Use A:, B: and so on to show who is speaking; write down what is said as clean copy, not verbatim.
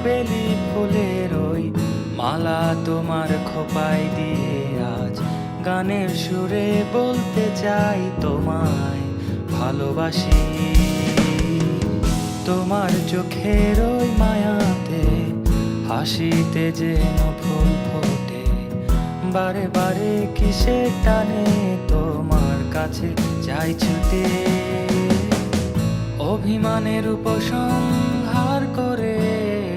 A: বেলি ফুলের ওই মালা তোমার খোপায় দিয়ে আজ গানের সুরে বলতে চাই তোমায় ভালোবাসি। তোমার চোখের ওই মায়াতে হাসিতে যেন ফুল ফোটে, বারে বারে কিসের টানে তোমার কাছে যাই ছুটে। অভিমানের উপশম